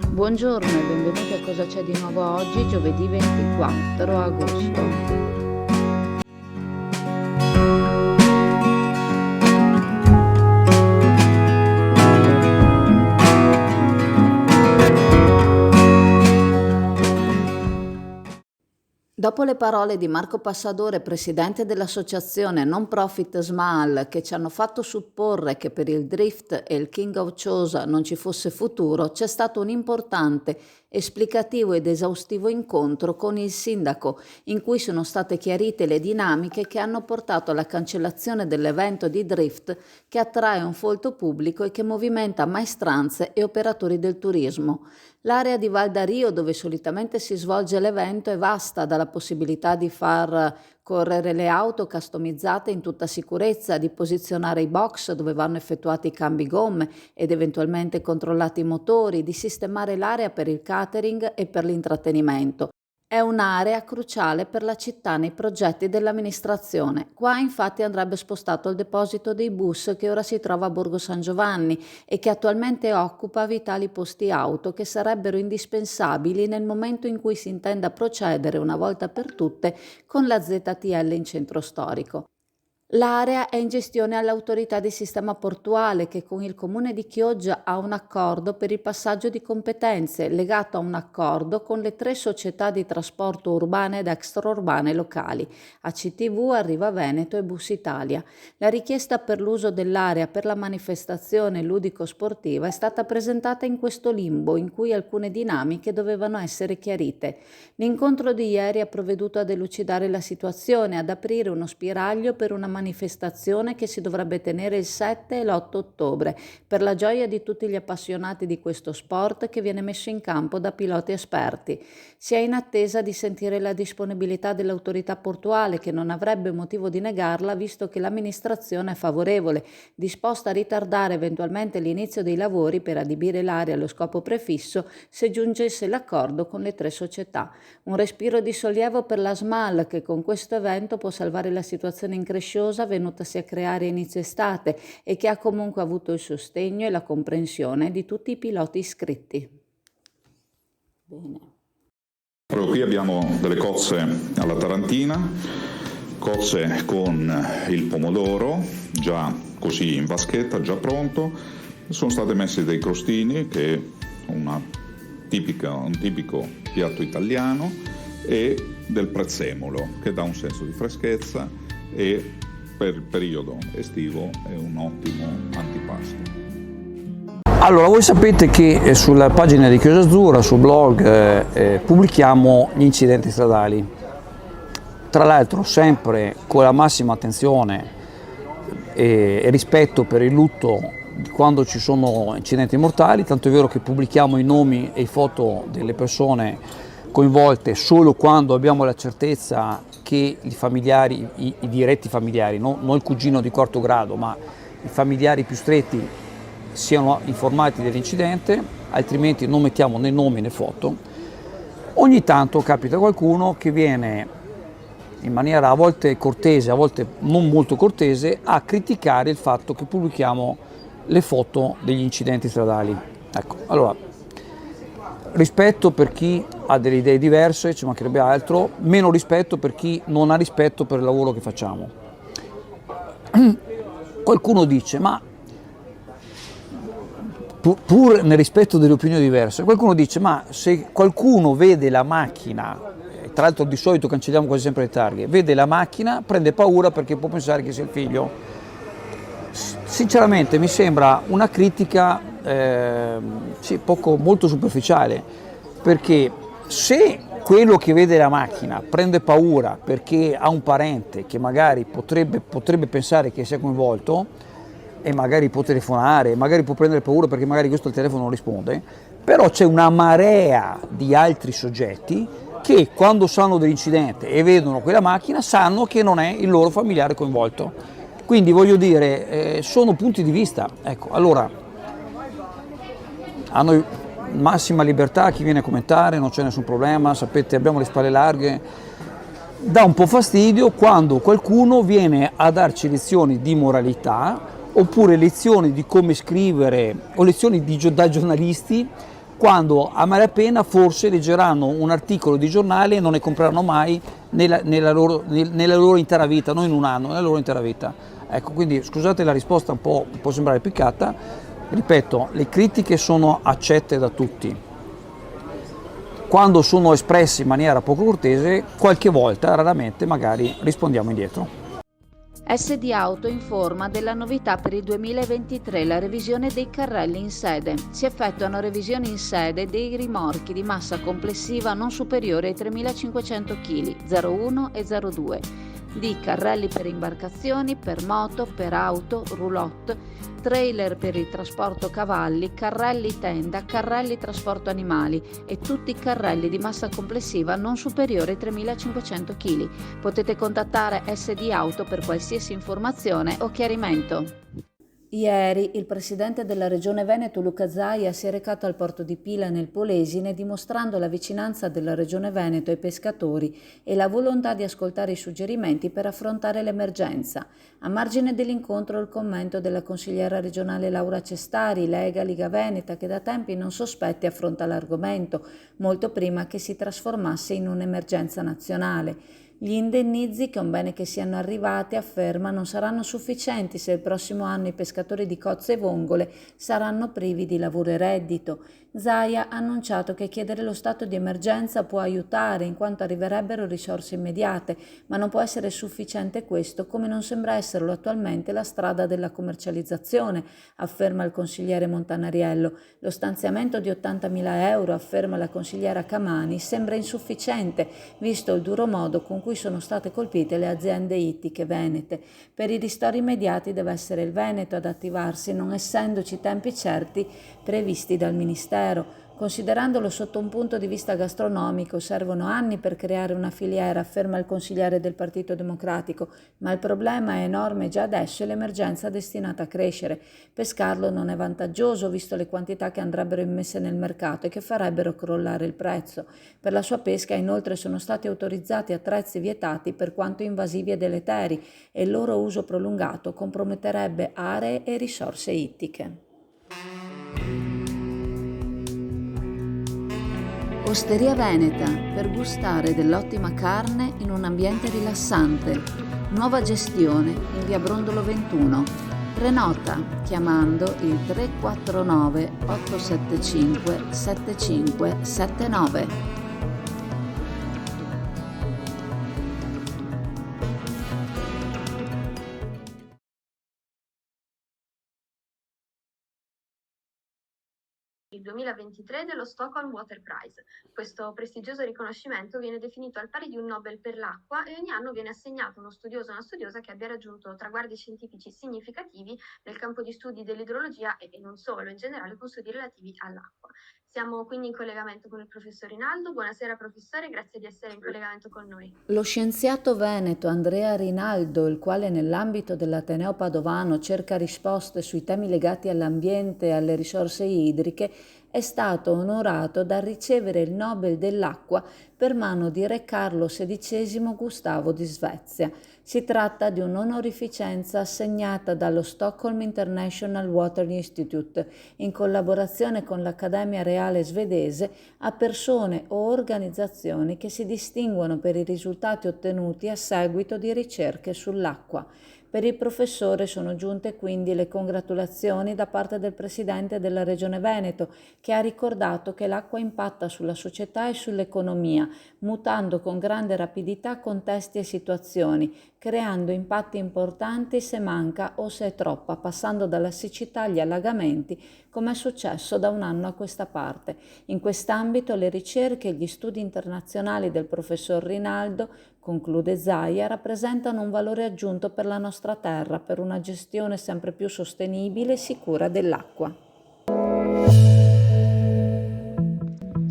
Buongiorno e benvenuti a Cosa c'è di nuovo oggi, giovedì 24 agosto. Dopo le parole di Marco Passadore, presidente dell'associazione non profit SMAL, che ci hanno fatto supporre che per il Drift e il King of Chiosa non ci fosse futuro, c'è stato un importante, esplicativo ed esaustivo incontro con il sindaco, in cui sono state chiarite le dinamiche che hanno portato alla cancellazione dell'evento di Drift, che attrae un folto pubblico e che movimenta maestranze e operatori del turismo. L'area di Val d'Ario, dove solitamente si svolge l'evento, è vasta, dalla possibilità di far correre le auto customizzate in tutta sicurezza, di posizionare i box dove vanno effettuati i cambi gomme ed eventualmente controllati i motori, di sistemare l'area per il catering e per l'intrattenimento. È un'area cruciale per la città nei progetti dell'amministrazione. Qua infatti andrebbe spostato il deposito dei bus che ora si trova a Borgo San Giovanni e che attualmente occupa vitali posti auto che sarebbero indispensabili nel momento in cui si intenda procedere una volta per tutte con la ZTL in centro storico. L'area è in gestione all'Autorità di Sistema Portuale che con il Comune di Chioggia ha un accordo per il passaggio di competenze legato a un accordo con le 3 società di trasporto urbane ed extraurbane locali, ACTV, Arriva Veneto e Bus Italia. La richiesta per l'uso dell'area per la manifestazione ludico-sportiva è stata presentata in questo limbo in cui alcune dinamiche dovevano essere chiarite. L'incontro di ieri ha provveduto a delucidare la situazione, ad aprire uno spiraglio per una manifestazione che si dovrebbe tenere il 7 e l'8 ottobre, per la gioia di tutti gli appassionati di questo sport che viene messo in campo da piloti esperti. Si è in attesa di sentire la disponibilità dell'autorità portuale, che non avrebbe motivo di negarla visto che l'amministrazione è favorevole, disposta a ritardare eventualmente l'inizio dei lavori per adibire l'area allo scopo prefisso se giungesse l'accordo con le 3 società. Un respiro di sollievo per la SMAL, che con questo evento può salvare la situazione incresciosa venutasi a creare inizio estate e che ha comunque avuto il sostegno e la comprensione di tutti i piloti iscritti. Bene. Allora, qui abbiamo delle cozze alla tarantina, cozze con il pomodoro già così in vaschetta, già pronto. Sono state messe dei crostini, che è un tipico piatto italiano, e del prezzemolo, che dà un senso di freschezza e per il periodo estivo è un ottimo antipasto. Allora, voi sapete che sulla pagina di Chioggia Azzurra, sul blog, pubblichiamo gli incidenti stradali. Tra l'altro sempre con la massima attenzione e rispetto per il lutto di quando ci sono incidenti mortali, tanto è vero che pubblichiamo i nomi e le foto delle persone coinvolte solo quando abbiamo la certezza che i familiari, i diretti familiari, non il cugino di quarto grado, ma i familiari più stretti siano informati dell'incidente, altrimenti non mettiamo né nomi né foto. Ogni tanto capita qualcuno che viene in maniera a volte cortese, a volte non molto cortese, a criticare il fatto che pubblichiamo le foto degli incidenti stradali. Ecco, allora, rispetto per chi ha delle idee diverse, ci mancherebbe altro, meno rispetto per chi non ha rispetto per il lavoro che facciamo. Qualcuno dice, ma pur nel rispetto delle opinioni diverse, qualcuno dice, ma se qualcuno vede la macchina, tra l'altro di solito cancelliamo quasi sempre le targhe, vede la macchina, prende paura perché può pensare che sia il figlio. Sinceramente mi sembra una critica molto superficiale, perché se quello che vede la macchina prende paura perché ha un parente che magari potrebbe pensare che sia coinvolto e magari può telefonare, magari può prendere paura perché magari questo al telefono non risponde, però c'è una marea di altri soggetti che quando sanno dell'incidente e vedono quella macchina sanno che non è il loro familiare coinvolto. Quindi voglio dire, sono punti di vista. Ecco, allora, a noi massima libertà, chi viene a commentare, non c'è nessun problema, sapete, abbiamo le spalle larghe. Dà un po' fastidio quando qualcuno viene a darci lezioni di moralità, oppure lezioni di come scrivere, o lezioni da giornalisti, quando a malapena forse leggeranno un articolo di giornale e non ne compreranno mai nella loro intera vita, non in un anno, nella loro intera vita. Ecco, quindi scusate la risposta può sembrare piccata, ripeto, le critiche sono accette da tutti. Quando sono espresse in maniera poco cortese, qualche volta, raramente, magari rispondiamo indietro. SD Auto informa della novità per il 2023, la revisione dei carrelli in sede. Si effettuano revisioni in sede dei rimorchi di massa complessiva non superiore ai 3.500 kg, 01 e 02, di carrelli per imbarcazioni, per moto, per auto, roulotte, trailer per il trasporto cavalli, carrelli tenda, carrelli trasporto animali e tutti i carrelli di massa complessiva non superiore ai 3.500 kg. Potete contattare SD Auto per qualsiasi informazione o chiarimento. Ieri il presidente della Regione Veneto Luca Zaia si è recato al porto di Pila nel Polesine dimostrando la vicinanza della Regione Veneto ai pescatori e la volontà di ascoltare i suggerimenti per affrontare l'emergenza. A margine dell'incontro il commento della consigliera regionale Laura Cestari, Lega Liga Veneta, che da tempi non sospetti affronta l'argomento, molto prima che si trasformasse in un'emergenza nazionale. Gli indennizi, che è un bene che siano arrivati, afferma, non saranno sufficienti se il prossimo anno i pescatori di cozze e vongole saranno privi di lavoro e reddito. Zaia ha annunciato che chiedere lo stato di emergenza può aiutare in quanto arriverebbero risorse immediate, ma non può essere sufficiente questo, come non sembra esserlo attualmente la strada della commercializzazione, afferma il consigliere Montanariello. Lo stanziamento di 80.000 euro, afferma la consigliera Camani, sembra insufficiente, visto il duro modo con cui sono state colpite le aziende ittiche venete. Per i ristori immediati deve essere il Veneto ad attivarsi, non essendoci tempi certi previsti dal Ministero. Considerandolo sotto un punto di vista gastronomico, servono anni per creare una filiera, afferma il consigliere del Partito Democratico, ma il problema è enorme già adesso e l'emergenza destinata a crescere. Pescarlo non è vantaggioso, visto le quantità che andrebbero immesse nel mercato e che farebbero crollare il prezzo. Per la sua pesca, inoltre, sono stati autorizzati attrezzi vietati per quanto invasivi e deleteri e il loro uso prolungato comprometterebbe aree e risorse ittiche. Osteria Veneta, per gustare dell'ottima carne in un ambiente rilassante. Nuova gestione in via Brondolo 21. Prenota chiamando il 349 875 7579. Il 2023 dello Stockholm Water Prize. Questo prestigioso riconoscimento viene definito al pari di un Nobel per l'acqua e ogni anno viene assegnato a uno studioso o una studiosa che abbia raggiunto traguardi scientifici significativi nel campo di studi dell'idrologia e non solo, in generale con studi relativi all'acqua. Siamo quindi in collegamento con il professor Rinaldo. Buonasera professore, grazie di essere in collegamento con noi. Lo scienziato veneto Andrea Rinaldo, il quale nell'ambito dell'Ateneo Padovano cerca risposte sui temi legati all'ambiente e alle risorse idriche, è stato onorato dal ricevere il Nobel dell'acqua per mano di Re Carlo XVI Gustavo di Svezia. Si tratta di un'onorificenza assegnata dallo Stockholm International Water Institute in collaborazione con l'Accademia Reale Svedese a persone o organizzazioni che si distinguono per i risultati ottenuti a seguito di ricerche sull'acqua. Per il professore sono giunte quindi le congratulazioni da parte del Presidente della Regione Veneto, che ha ricordato che l'acqua impatta sulla società e sull'economia, mutando con grande rapidità contesti e situazioni, creando impatti importanti se manca o se è troppa, passando dalla siccità agli allagamenti, come è successo da un anno a questa parte. In quest'ambito le ricerche e gli studi internazionali del professor Rinaldo, conclude Zaia, rappresentano un valore aggiunto per la nostra terra, per una gestione sempre più sostenibile e sicura dell'acqua.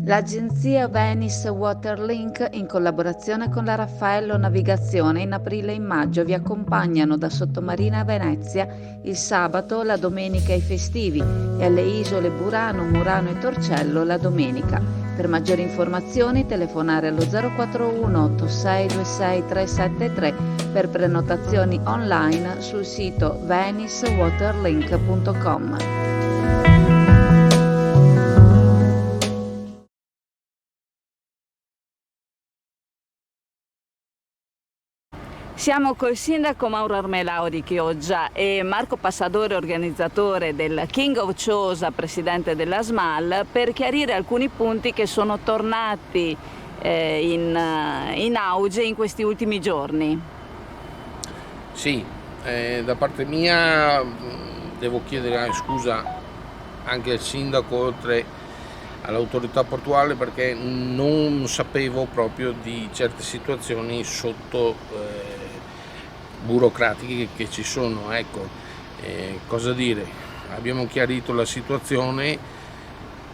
L'agenzia Venice Waterlink, in collaborazione con la Raffaello Navigazione, in aprile e in maggio vi accompagnano da Sottomarina a Venezia il sabato, la domenica e i festivi e alle isole Burano, Murano e Torcello la domenica. Per maggiori informazioni telefonare allo 041 8626 373, per prenotazioni online sul sito venicewaterlink.com. Siamo col sindaco Mauro Armelao di Chioggia e Marco Passadore, organizzatore del King of Ciosa, presidente della SMAL, per chiarire alcuni punti che sono tornati in auge in questi ultimi giorni. Sì, da parte mia devo chiedere scusa anche al sindaco oltre all'autorità portuale perché non sapevo proprio di certe situazioni sotto burocratiche che ci sono, ecco. Cosa dire, abbiamo chiarito la situazione,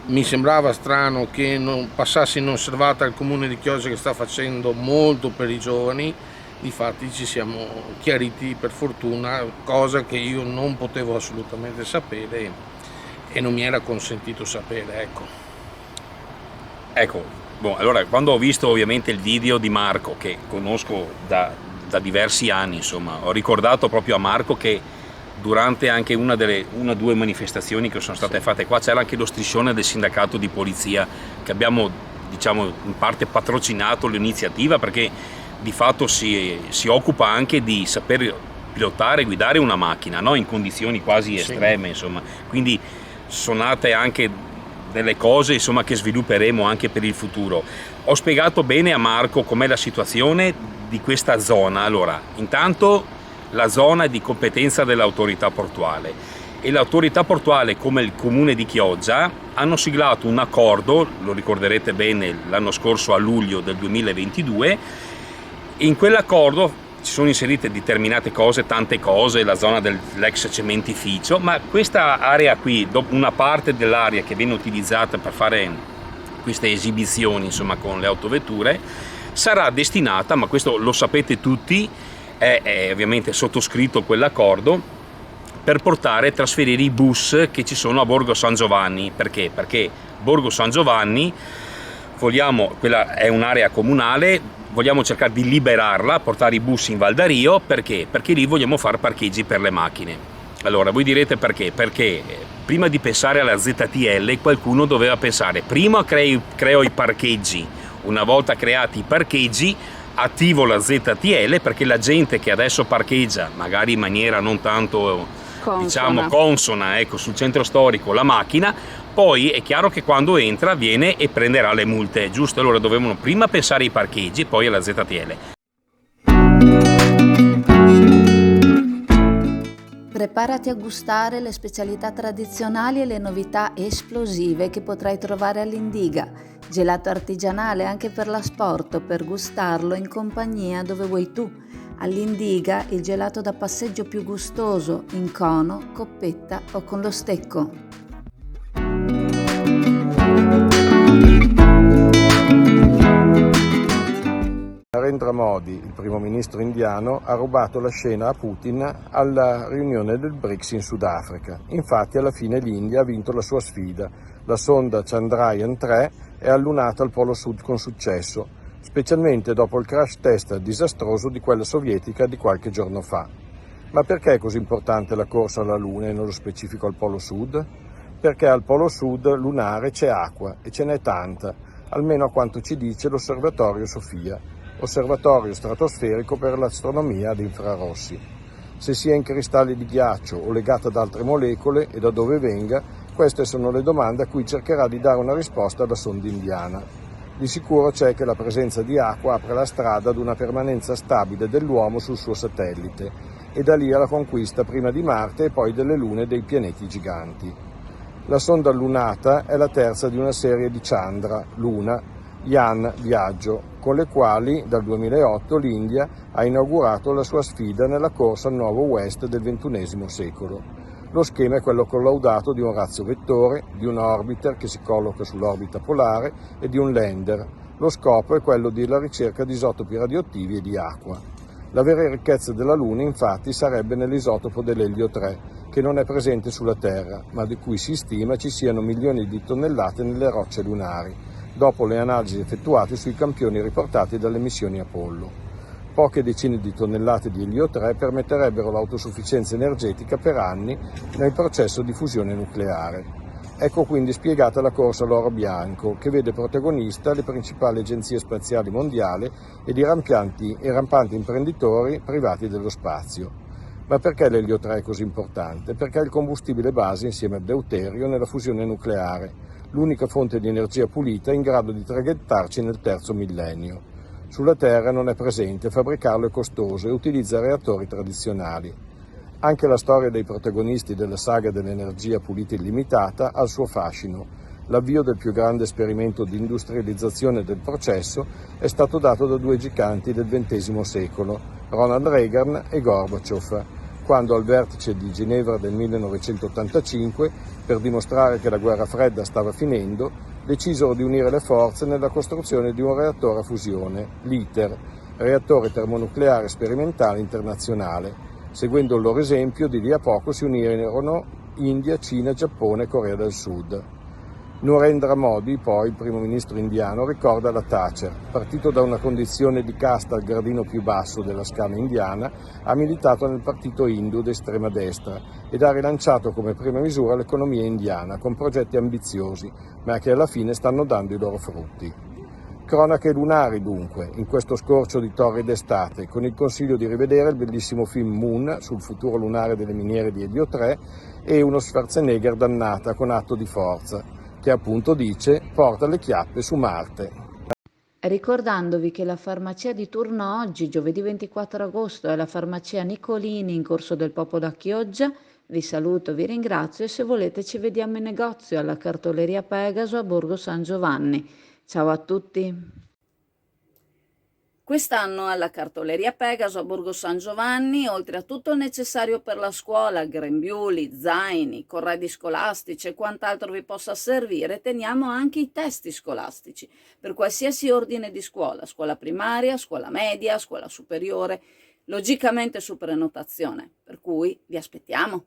mi sembrava strano che non passasse inosservata il comune di Chioggia che sta facendo molto per i giovani, difatti ci siamo chiariti per fortuna, cosa che io non potevo assolutamente sapere e non mi era consentito sapere, Ecco, allora quando ho visto ovviamente il video di Marco, che conosco da diversi anni, insomma, ho ricordato proprio a Marco che durante anche una o due manifestazioni che sono state fatte qua c'era anche lo striscione del sindacato di polizia che abbiamo, diciamo, in parte patrocinato l'iniziativa perché di fatto si occupa anche di saper pilotare e guidare una macchina, no? In condizioni quasi estreme, insomma, quindi sono nate anche delle cose, insomma, che svilupperemo anche per il futuro. Ho spiegato bene a Marco com'è la situazione di questa zona. Allora, intanto la zona è di competenza dell'autorità portuale e l'autorità portuale come il comune di Chioggia hanno siglato un accordo, lo ricorderete bene, l'anno scorso a luglio del 2022. In quell'accordo ci sono inserite determinate cose, tante cose, la zona dell'ex cementificio, ma questa area qui, una parte dell'area che viene utilizzata per fare queste esibizioni, insomma, con le autovetture, sarà destinata, ma questo lo sapete tutti, è ovviamente sottoscritto quell'accordo, per portare e trasferire i bus che ci sono a Borgo San Giovanni. Perché? Perché Borgo San Giovanni, quella è un'area comunale, vogliamo cercare di liberarla, portare i bus in Val d'Ario, perché? Perché lì vogliamo fare parcheggi per le macchine. Allora, voi direte perché? Perché prima di pensare alla ZTL qualcuno doveva pensare, prima creo i parcheggi, una volta creati i parcheggi attivo la ZTL perché la gente che adesso parcheggia, magari in maniera non tanto consona, ecco, sul centro storico la macchina, poi è chiaro che quando entra viene e prenderà le multe, giusto? Allora dovevano prima pensare ai parcheggi e poi alla ZTL. Preparati a gustare le specialità tradizionali e le novità esplosive che potrai trovare all'Indiga. Gelato artigianale anche per l'asporto, per gustarlo in compagnia dove vuoi tu. All'Indiga il gelato da passeggio più gustoso, in cono, coppetta o con lo stecco. Narendra Modi, il primo ministro indiano, ha rubato la scena a Putin alla riunione del BRICS in Sudafrica. Infatti alla fine l'India ha vinto la sua sfida. La sonda Chandrayaan 3 è allunata al Polo Sud con successo, specialmente dopo il crash test disastroso di quella sovietica di qualche giorno fa. Ma perché è così importante la corsa alla Luna e nello specifico al Polo Sud? Perché al Polo Sud lunare c'è acqua e ce n'è tanta, almeno a quanto ci dice l'Osservatorio Sofia, osservatorio stratosferico per l'astronomia ad infrarossi. Se sia in cristalli di ghiaccio o legata ad altre molecole e da dove venga, queste sono le domande a cui cercherà di dare una risposta la sonda indiana. Di sicuro c'è che la presenza di acqua apre la strada ad una permanenza stabile dell'uomo sul suo satellite e da lì alla conquista prima di Marte e poi delle lune dei pianeti giganti. La sonda allunata è la terza di una serie di Chandra, Luna, Yan Viaggio, con le quali dal 2008 l'India ha inaugurato la sua sfida nella corsa al nuovo West del XXI secolo. Lo schema è quello collaudato di un razzo vettore, di un orbiter che si colloca sull'orbita polare e di un lander. Lo scopo è quello della ricerca di isotopi radioattivi e di acqua. La vera ricchezza della Luna, infatti, sarebbe nell'isotopo dell'elio 3, che non è presente sulla Terra, ma di cui si stima ci siano milioni di tonnellate nelle rocce lunari, dopo le analisi effettuate sui campioni riportati dalle missioni Apollo. Poche decine di tonnellate di elio 3 permetterebbero l'autosufficienza energetica per anni nel processo di fusione nucleare. Ecco quindi spiegata la corsa all'oro bianco, che vede protagonista le principali agenzie spaziali mondiali ed i rampanti imprenditori privati dello spazio. Ma perché l'elio 3 è così importante? Perché è il combustibile base insieme al deuterio nella fusione nucleare, l'unica fonte di energia pulita in grado di traghettarci nel terzo millennio. Sulla Terra non è presente, fabbricarlo è costoso e utilizza reattori tradizionali. Anche la storia dei protagonisti della saga dell'energia pulita illimitata ha il suo fascino. L'avvio del più grande esperimento di industrializzazione del processo è stato dato da due giganti del XX secolo, Ronald Reagan e Gorbaciov, quando al vertice di Ginevra del 1985, per dimostrare che la guerra fredda stava finendo, decisero di unire le forze nella costruzione di un reattore a fusione, l'ITER, reattore termonucleare sperimentale internazionale. Seguendo il loro esempio, di lì a poco si unirono India, Cina, Giappone e Corea del Sud. Narendra Modi, poi, il primo ministro indiano, ricorda la Thatcher. Partito da una condizione di casta al gradino più basso della scala indiana, ha militato nel partito hindu d'estrema destra ed ha rilanciato come prima misura l'economia indiana, con progetti ambiziosi, ma che alla fine stanno dando i loro frutti. Cronache lunari dunque, in questo scorcio di torrida estate, con il consiglio di rivedere il bellissimo film Moon sul futuro lunare delle miniere di elio 3 e uno Schwarzenegger dannata con Atto di forza, che appunto dice porta le chiappe su Marte. Ricordandovi che la farmacia di turno oggi, giovedì 24 agosto, è la farmacia Nicolini in Corso del Popolo a Chioggia. Vi saluto, vi ringrazio e se volete ci vediamo in negozio alla Cartoleria Pegaso a Borgo San Giovanni. Ciao a tutti! Quest'anno alla Cartoleria Pegaso a Borgo San Giovanni, oltre a tutto il necessario per la scuola, grembiuli, zaini, corredi scolastici e quant'altro vi possa servire, teniamo anche i testi scolastici per qualsiasi ordine di scuola primaria, scuola media, scuola superiore, logicamente su prenotazione, per cui vi aspettiamo.